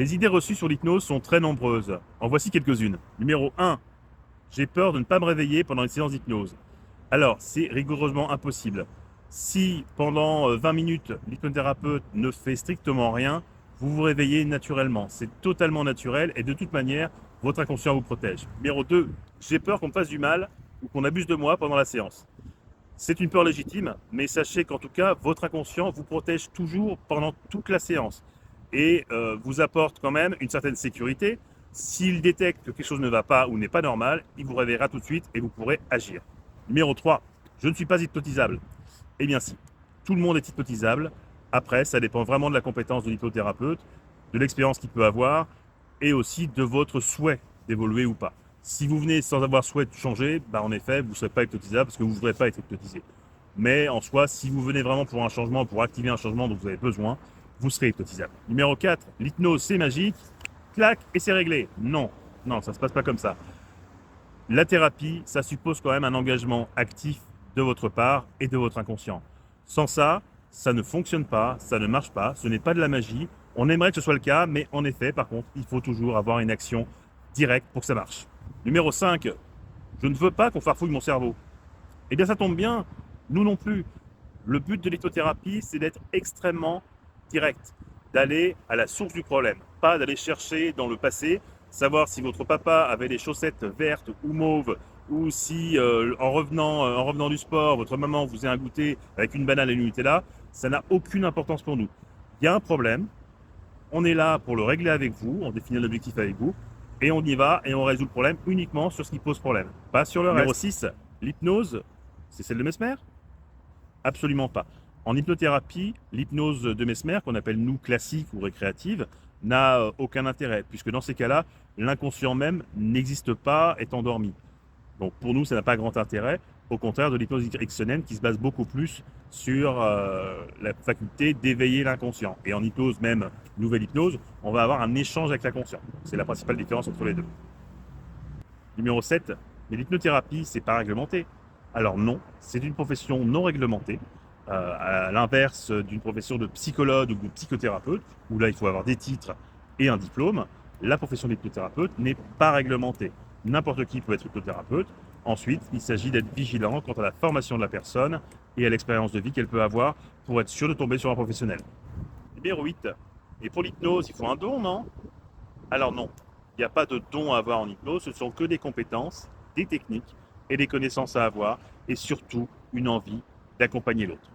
Les idées reçues sur l'hypnose sont très nombreuses. En voici quelques-unes. Numéro 1. J'ai peur de ne pas me réveiller pendant une séance d'hypnose. Alors, c'est rigoureusement impossible. Si pendant 20 minutes, l'hypnothérapeute ne fait strictement rien, vous vous réveillez naturellement. C'est totalement naturel et de toute manière, votre inconscient vous protège. Numéro 2. J'ai peur qu'on me fasse du mal ou qu'on abuse de moi pendant la séance. C'est une peur légitime, mais sachez qu'en tout cas, votre inconscient vous protège toujours pendant toute la séance et vous apporte quand même une certaine sécurité. S'il détecte que quelque chose ne va pas ou n'est pas normal, il vous réveillera tout de suite et vous pourrez agir. Numéro 3, je ne suis pas hypnotisable. Eh bien si, tout le monde est hypnotisable. Après, ça dépend vraiment de la compétence de l'hypnothérapeute, de l'expérience qu'il peut avoir et aussi de votre souhait d'évoluer ou pas. Si vous venez sans avoir souhait de changer, bah en effet, vous ne serez pas hypnotisable parce que vous ne voudrez pas être hypnotisé. Mais en soi, si vous venez vraiment pour un changement, pour activer un changement dont vous avez besoin, vous serez hypnotisable. Numéro 4, l'hypnose c'est magique, clac et c'est réglé. Non, non, ça ne se passe pas comme ça. La thérapie, ça suppose quand même un engagement actif de votre part et de votre inconscient. Sans ça, ça ne fonctionne pas, ça ne marche pas, ce n'est pas de la magie. On aimerait que ce soit le cas, mais en effet, par contre, il faut toujours avoir une action directe pour que ça marche. Numéro 5, je ne veux pas qu'on farfouille mon cerveau. Eh bien, ça tombe bien, nous non plus. Le but de l'hypnothérapie, c'est d'être extrêmement direct, d'aller à la source du problème, pas d'aller chercher dans le passé, savoir si votre papa avait des chaussettes vertes ou mauves, ou si en revenant du sport, votre maman vous a un goûter avec une banane et une Nutella, ça n'a aucune importance pour nous. Il y a un problème, on est là pour le régler avec vous, on définit un objectif avec vous, et on y va et on résout le problème uniquement sur ce qui pose problème, pas sur le reste. Numéro 6, l'hypnose, c'est celle de Mesmer? Absolument pas. En hypnothérapie, l'hypnose de Mesmer, qu'on appelle nous classique ou récréative, n'a aucun intérêt, puisque dans ces cas-là, l'inconscient même n'existe pas, est endormi. Donc pour nous, ça n'a pas grand intérêt, au contraire de l'hypnose ericksonienne qui se base beaucoup plus sur la faculté d'éveiller l'inconscient. Et en hypnose, même nouvelle hypnose, on va avoir un échange avec l'inconscient. C'est la principale différence entre les deux. Numéro 7, mais l'hypnothérapie, c'est pas réglementé. Alors non, c'est une profession non réglementée, à l'inverse d'une profession de psychologue ou de psychothérapeute, où là il faut avoir des titres et un diplôme. La profession d'hypnothérapeute n'est pas réglementée. N'importe qui peut être hypnothérapeute. Ensuite, il s'agit d'être vigilant quant à la formation de la personne et à l'expérience de vie qu'elle peut avoir pour être sûr de tomber sur un professionnel. Numéro 8, et pour l'hypnose, il faut un don, non? Alors non, il n'y a pas de don à avoir en hypnose, ce sont que des compétences, des techniques et des connaissances à avoir, et surtout une envie d'accompagner l'autre.